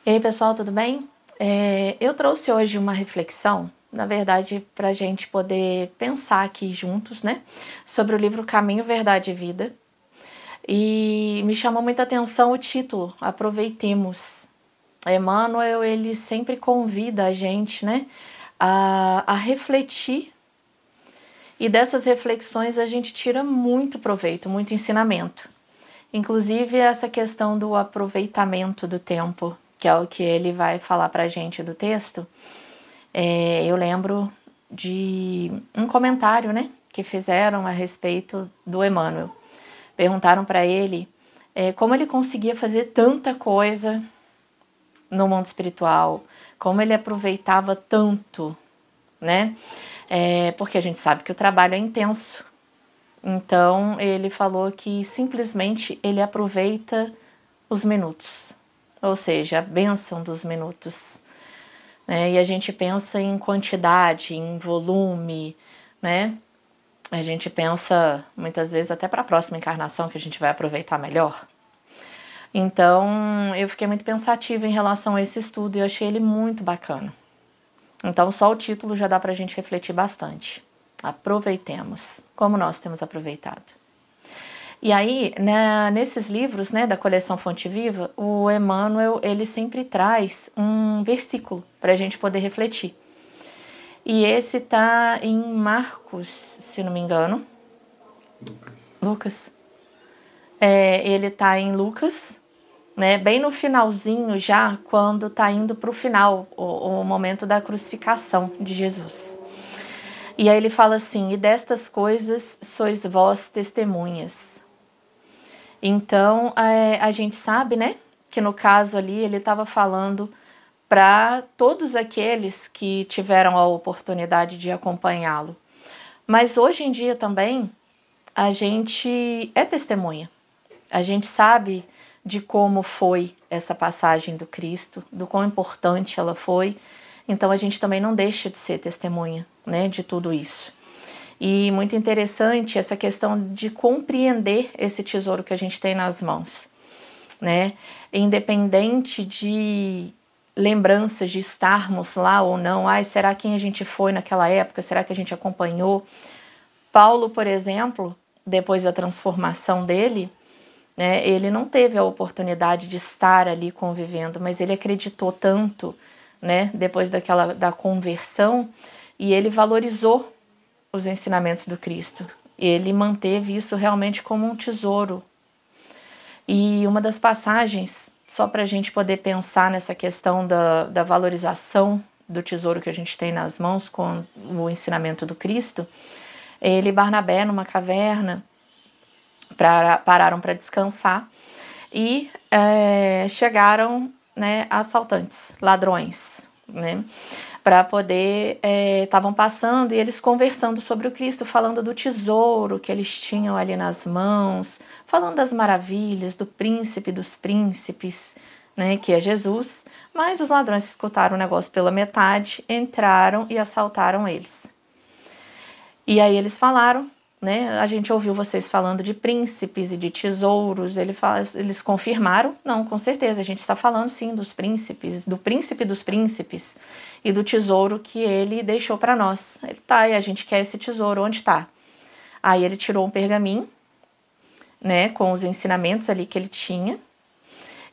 E aí, pessoal, tudo bem? Eu trouxe hoje uma reflexão, na verdade, para a gente poder pensar aqui juntos, né, sobre o livro Caminho, Verdade e Vida. E me chamou muita atenção o título, Aproveitemos. Emmanuel, ele sempre convida a gente, né, a refletir, e dessas reflexões a gente tira muito proveito, muito ensinamento. Inclusive essa questão do aproveitamento do tempo, que é o que ele vai falar pra gente do texto. Eu lembro de um comentário, né, que fizeram a respeito do Emmanuel. Perguntaram para ele como ele conseguia fazer tanta coisa no mundo espiritual, como ele aproveitava tanto, né? Porque a gente sabe que o trabalho é intenso. Então ele falou que simplesmente ele aproveita os minutos, ou seja, a bênção dos minutos. Né? E a gente pensa em quantidade, em volume, né? A gente pensa muitas vezes até para a próxima encarnação que a gente vai aproveitar melhor. Então eu fiquei muito pensativa em relação a esse estudo e eu achei ele muito bacana. Então só o título já dá para a gente refletir bastante. Aproveitemos, como nós temos aproveitado. E aí, nesses livros, né, da coleção Fonte Viva, o Emmanuel, ele sempre traz um versículo para a gente poder refletir. E esse tá em Marcos, se não me engano. Lucas. Ele tá em Lucas, né, bem no finalzinho já, quando tá indo para o final, o momento da crucificação de Jesus. E aí ele fala assim, e destas coisas sois vós testemunhas. Então, a gente sabe, né, que no caso ali ele estava falando para todos aqueles que tiveram a oportunidade de acompanhá-lo. Mas hoje em dia também a gente é testemunha. A gente sabe de como foi essa passagem do Cristo, do quão importante ela foi. Então a gente também não deixa de ser testemunha, né, de tudo isso. E muito interessante essa questão de compreender esse tesouro que a gente tem nas mãos, né? Independente de lembranças de estarmos lá ou não, será quem a gente foi naquela época? Será que a gente acompanhou? Paulo, por exemplo, depois da transformação dele, né, ele não teve a oportunidade de estar ali convivendo, mas ele acreditou tanto, né, depois da conversão, e ele valorizou os ensinamentos do Cristo. Ele manteve isso realmente como um tesouro. E uma das passagens, só para a gente poder pensar nessa questão da valorização do tesouro que a gente tem nas mãos com o ensinamento do Cristo, ele e Barnabé, numa caverna, pararam para descansar e chegaram, né, assaltantes, ladrões, né, para poder, estavam passando e eles conversando sobre o Cristo, falando do tesouro que eles tinham ali nas mãos, falando das maravilhas, do príncipe dos príncipes, né, que é Jesus, mas os ladrões escutaram o negócio pela metade, entraram e assaltaram eles. E aí eles falaram, né, a gente ouviu vocês falando de príncipes e de tesouros, eles confirmaram, não, com certeza, a gente está falando sim dos príncipes, do príncipe dos príncipes e do tesouro que ele deixou para nós. Ele tá, e a gente quer esse tesouro, onde está? Aí ele tirou um pergaminho, né, com os ensinamentos ali que ele tinha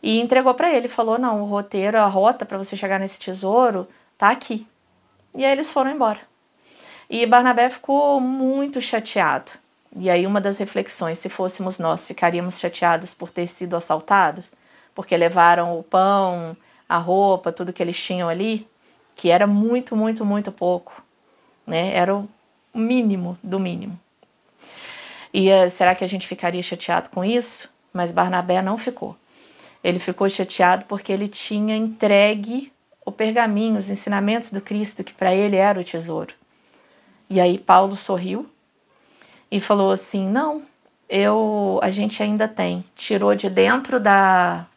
e entregou para ele, falou, não, o roteiro, a rota para você chegar nesse tesouro tá aqui. E aí eles foram embora. E Barnabé ficou muito chateado. E aí uma das reflexões, se fôssemos nós, ficaríamos chateados por ter sido assaltados? Porque levaram o pão, a roupa, tudo que eles tinham ali, que era muito, muito, muito pouco, né? Era o mínimo do mínimo. E será que a gente ficaria chateado com isso? Mas Barnabé não ficou. Ele ficou chateado porque ele tinha entregue o pergaminho, os ensinamentos do Cristo, que para ele era o tesouro. E aí Paulo sorriu e falou assim, não, a gente ainda tem. Tirou de dentro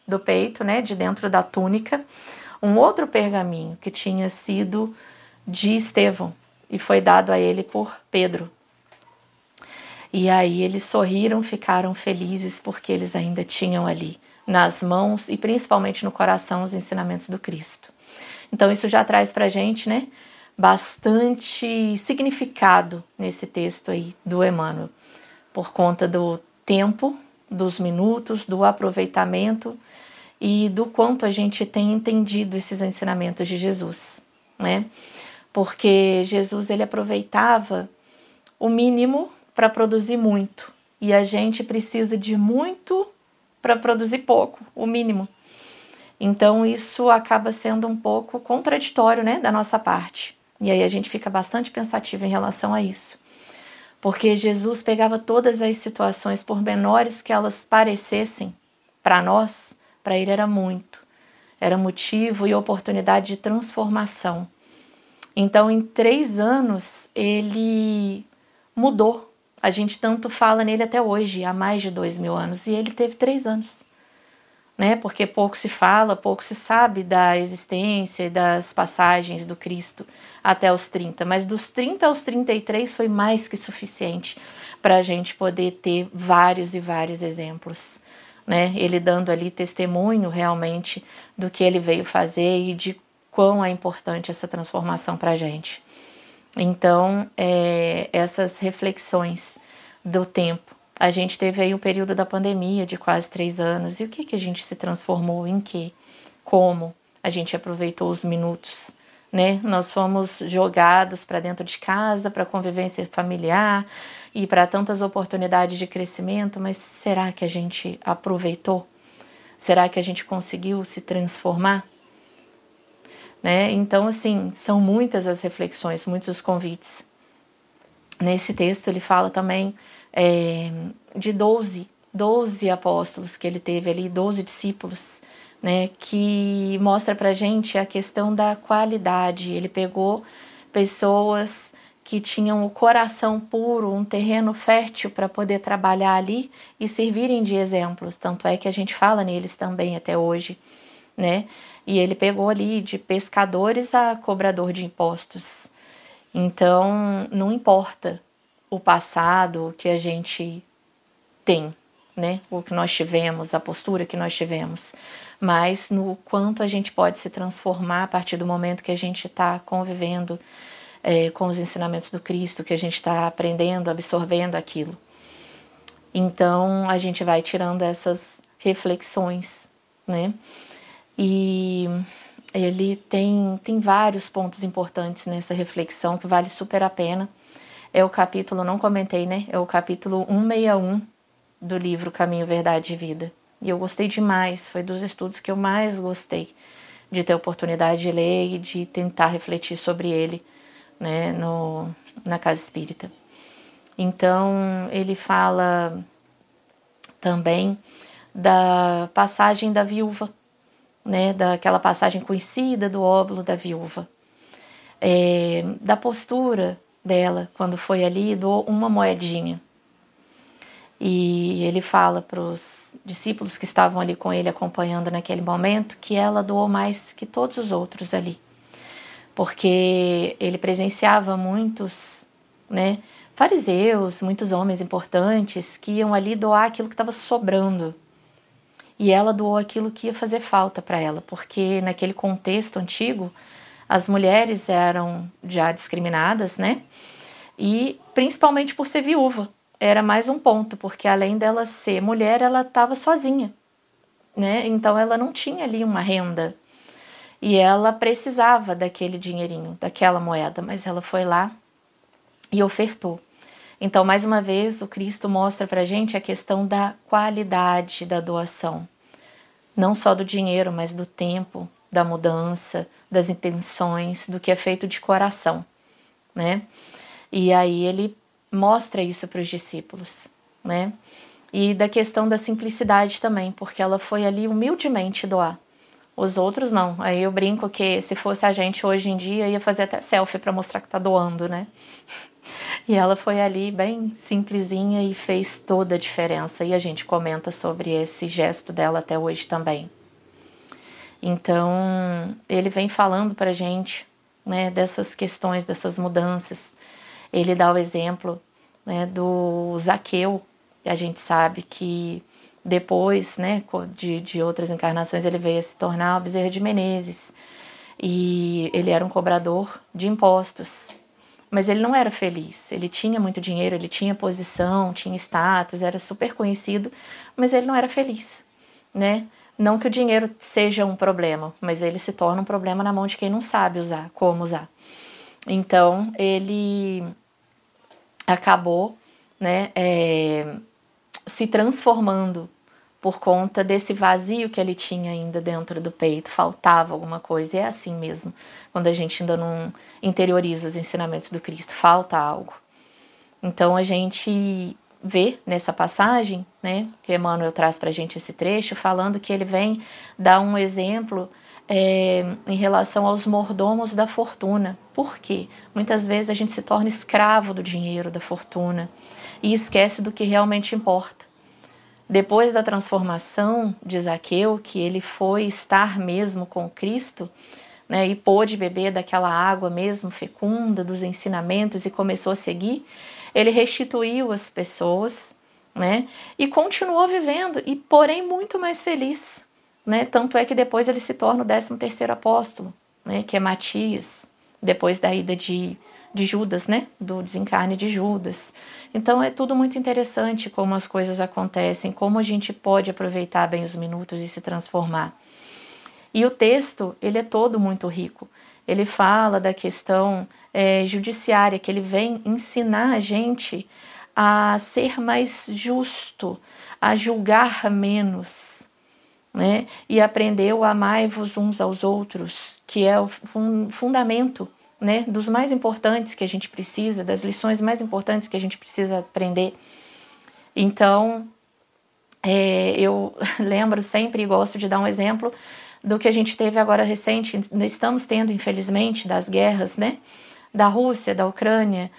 do peito, né, de dentro da túnica, um outro pergaminho que tinha sido de Estevão e foi dado a ele por Pedro. E aí eles sorriram, ficaram felizes porque eles ainda tinham ali nas mãos e principalmente no coração os ensinamentos do Cristo. Então isso já traz para a gente, né, bastante significado nesse texto aí do Emmanuel, por conta do tempo, dos minutos, do aproveitamento e do quanto a gente tem entendido esses ensinamentos de Jesus, né? Porque Jesus, ele aproveitava o mínimo para produzir muito, e a gente precisa de muito para produzir pouco, o mínimo. Então isso acaba sendo um pouco contraditório, né, da nossa parte. E aí a gente fica bastante pensativo em relação a isso. Porque Jesus pegava todas as situações, por menores que elas parecessem para nós, para ele era muito. Era motivo e oportunidade de transformação. Então, em 3 anos, ele mudou. A gente tanto fala nele até hoje, há mais de 2000 anos, e ele teve 3 anos. Né? Porque pouco se fala, pouco se sabe da existência e das passagens do Cristo até os 30, mas dos 30 aos 33 foi mais que suficiente para a gente poder ter vários e vários exemplos, né? Ele dando ali testemunho realmente do que ele veio fazer e de quão é importante essa transformação para a gente. Então, essas reflexões do tempo. A gente teve aí um período da pandemia de quase 3 anos. E o que a gente se transformou em quê? Como a gente aproveitou os minutos, né? Nós fomos jogados para dentro de casa, para convivência familiar e para tantas oportunidades de crescimento, mas será que a gente aproveitou? Será que a gente conseguiu se transformar? Né? Então, assim, são muitas as reflexões, muitos os convites. Nesse texto ele fala também de 12 apóstolos que ele teve ali, 12 discípulos, né, que mostra pra gente a questão da qualidade. Ele pegou pessoas que tinham o coração puro, um terreno fértil para poder trabalhar ali e servirem de exemplos, tanto é que a gente fala neles também até hoje, né, e ele pegou ali de pescadores a cobrador de impostos. Então, não importa o passado, o que a gente tem, né? O que nós tivemos, a postura que nós tivemos, mas no quanto a gente pode se transformar a partir do momento que a gente está convivendo com os ensinamentos do Cristo, que a gente está aprendendo, absorvendo aquilo. Então, a gente vai tirando essas reflexões, né? E ele tem vários pontos importantes nessa reflexão que vale super a pena. É o capítulo, não comentei, né? É o capítulo 161 do livro Caminho, Verdade e Vida. E eu gostei demais, foi dos estudos que eu mais gostei de ter a oportunidade de ler e de tentar refletir sobre ele, né, na Casa Espírita. Então, ele fala também da passagem da viúva, né, daquela passagem conhecida do óbolo da viúva, da postura dela quando foi ali, doou uma moedinha. E ele fala para os discípulos que estavam ali com ele acompanhando naquele momento que ela doou mais que todos os outros ali, porque ele presenciava muitos, né, fariseus, muitos homens importantes que iam ali doar aquilo que estava sobrando. E ela doou aquilo que ia fazer falta para ela, porque naquele contexto antigo, as mulheres eram já discriminadas, né? E principalmente por ser viúva. Era mais um ponto, porque além dela ser mulher, ela estava sozinha, né? Então ela não tinha ali uma renda. E ela precisava daquele dinheirinho, daquela moeda, mas ela foi lá e ofertou. Então, mais uma vez, o Cristo mostra pra gente a questão da qualidade da doação. Não só do dinheiro, mas do tempo, da mudança, das intenções, do que é feito de coração, né? E aí ele mostra isso para os discípulos, né? E da questão da simplicidade também, porque ela foi ali humildemente doar. Os outros não. Aí eu brinco que se fosse a gente hoje em dia, ia fazer até selfie para mostrar que tá doando, né? E ela foi ali bem simplesinha e fez toda a diferença. E a gente comenta sobre esse gesto dela até hoje também. Então, ele vem falando pra gente, né, dessas questões, dessas mudanças. Ele dá o exemplo, né, do Zaqueu, que a gente sabe que Depois, né, de outras encarnações, ele veio a se tornar o Bezerra de Menezes. E ele era um cobrador de impostos. Mas ele não era feliz. Ele tinha muito dinheiro, ele tinha posição, tinha status, era super conhecido, mas ele não era feliz, né? Não que o dinheiro seja um problema, mas ele se torna um problema na mão de quem não sabe usar, como usar. Então, ele acabou, né, se transformando por conta desse vazio que ele tinha ainda dentro do peito, faltava alguma coisa, e é assim mesmo, quando a gente ainda não interioriza os ensinamentos do Cristo, falta algo. Então a gente vê nessa passagem, né, que Emmanuel traz para a gente esse trecho, falando que ele vem dar um exemplo em relação aos mordomos da fortuna. Por quê? Muitas vezes a gente se torna escravo do dinheiro, da fortuna, e esquece do que realmente importa. Depois da transformação de Zaqueu, que ele foi estar mesmo com Cristo, né, e pôde beber daquela água mesmo fecunda, dos ensinamentos, e começou a seguir, ele restituiu as pessoas, né, e continuou vivendo, e porém muito mais feliz. Né, tanto é que depois ele se torna o 13º apóstolo, né, que é Matias, depois da ida de Judas, né, do desencarne de Judas. Então é tudo muito interessante como as coisas acontecem, como a gente pode aproveitar bem os minutos e se transformar. E o texto, ele é todo muito rico. Ele fala da questão judiciária, que ele vem ensinar a gente a ser mais justo, a julgar menos, né? E aprender o amai-vos uns aos outros, que é o fundamento, né, dos mais importantes que a gente precisa, das lições mais importantes que a gente precisa aprender. Então, eu lembro sempre e gosto de dar um exemplo do que a gente teve agora recente, estamos tendo, infelizmente, das guerras, né, da Rússia, da Ucrânia.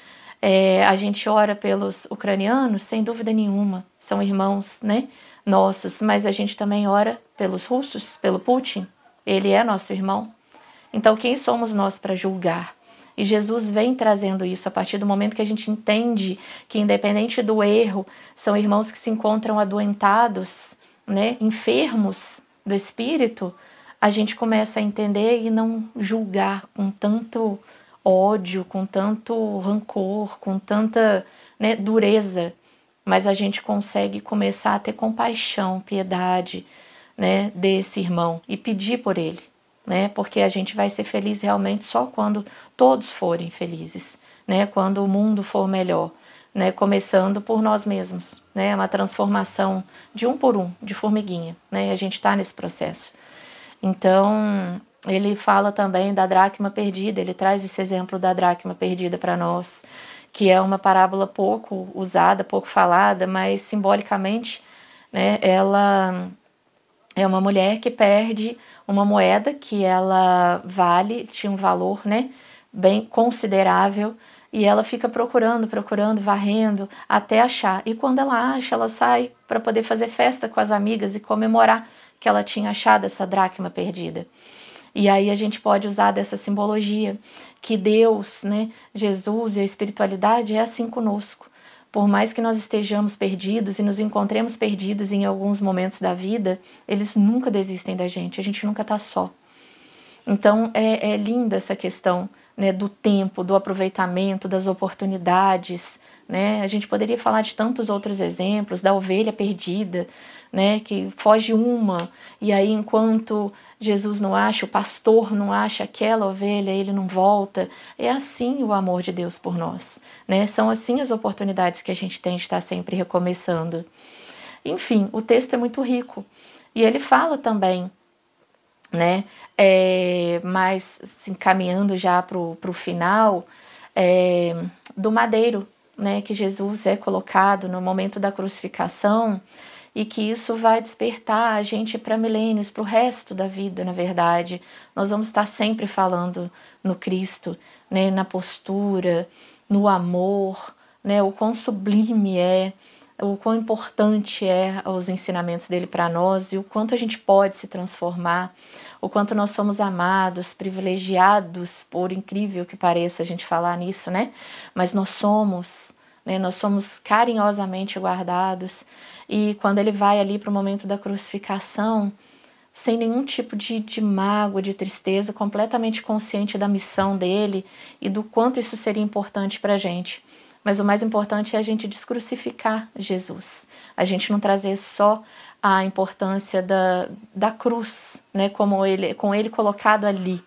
A gente ora pelos ucranianos, sem dúvida nenhuma, são irmãos, né, nossos, mas a gente também ora pelos russos, pelo Putin, ele é nosso irmão. Então, quem somos nós para julgar? E Jesus vem trazendo isso a partir do momento que a gente entende que, independente do erro, são irmãos que se encontram adoentados, né, enfermos do espírito, a gente começa a entender e não julgar com tanto ódio, com tanto rancor, com tanta, né, dureza, mas a gente consegue começar a ter compaixão, piedade, né, desse irmão e pedir por ele. Né, porque a gente vai ser feliz realmente só quando todos forem felizes, né, quando o mundo for melhor, né, começando por nós mesmos, né, uma transformação de um por um, de formiguinha, né, a gente está nesse processo. Então, ele fala também da dracma perdida, ele traz esse exemplo da dracma perdida para nós, que é uma parábola pouco usada, pouco falada, mas simbolicamente, né, ela é uma mulher que perde uma moeda que ela tinha um valor, né, bem considerável, e ela fica procurando, varrendo, até achar. E quando ela acha, ela sai para poder fazer festa com as amigas e comemorar que ela tinha achado essa dracma perdida. E aí a gente pode usar dessa simbologia que Deus, né, Jesus e a espiritualidade é assim conosco. Por mais que nós estejamos perdidos e nos encontremos perdidos em alguns momentos da vida, eles nunca desistem da gente, a gente nunca está só. Então é linda essa questão, né, do tempo, do aproveitamento, das oportunidades, né? A gente poderia falar de tantos outros exemplos, da ovelha perdida, né, que foge uma, e aí enquanto Jesus não acha, o pastor não acha aquela ovelha, ele não volta. É assim o amor de Deus por nós, né? São assim as oportunidades que a gente tem de estar sempre recomeçando. Enfim, o texto é muito rico. E ele fala também, né, mas assim, caminhando já para o final, do madeiro, né, que Jesus é colocado no momento da crucificação, e que isso vai despertar a gente para milênios, para o resto da vida, na verdade. Nós vamos estar sempre falando no Cristo, né, na postura, no amor, né, o quão sublime é, o quão importante é os ensinamentos dele para nós e o quanto a gente pode se transformar, o quanto nós somos amados, privilegiados, por incrível que pareça a gente falar nisso, né? Mas nós somos, né? Nós somos carinhosamente guardados, e quando ele vai ali para o momento da crucificação, sem nenhum tipo de mágoa, de tristeza, completamente consciente da missão dele e do quanto isso seria importante para a gente. Mas o mais importante é a gente descrucificar Jesus, a gente não trazer só a importância da cruz, né, com ele colocado ali,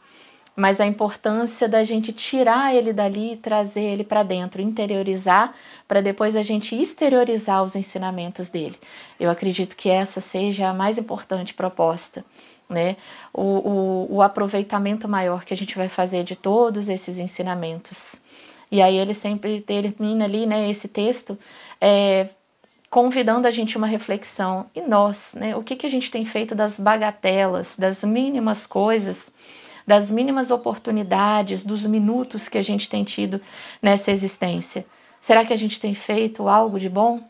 mas a importância da gente tirar ele dali e trazer ele para dentro, interiorizar, para depois a gente exteriorizar os ensinamentos dele. Eu acredito que essa seja a mais importante proposta, né? O aproveitamento maior que a gente vai fazer de todos esses ensinamentos. E aí ele sempre termina ali, né, esse texto, convidando a gente a uma reflexão. E nós, né, o que a gente tem feito das bagatelas, das mínimas coisas, das mínimas oportunidades, dos minutos que a gente tem tido nessa existência? Será que a gente tem feito algo de bom?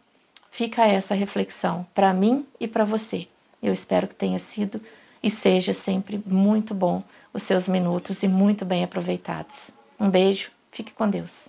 Fica essa reflexão para mim e para você. Eu espero que tenha sido e seja sempre muito bom os seus minutos e muito bem aproveitados. Um beijo, fique com Deus.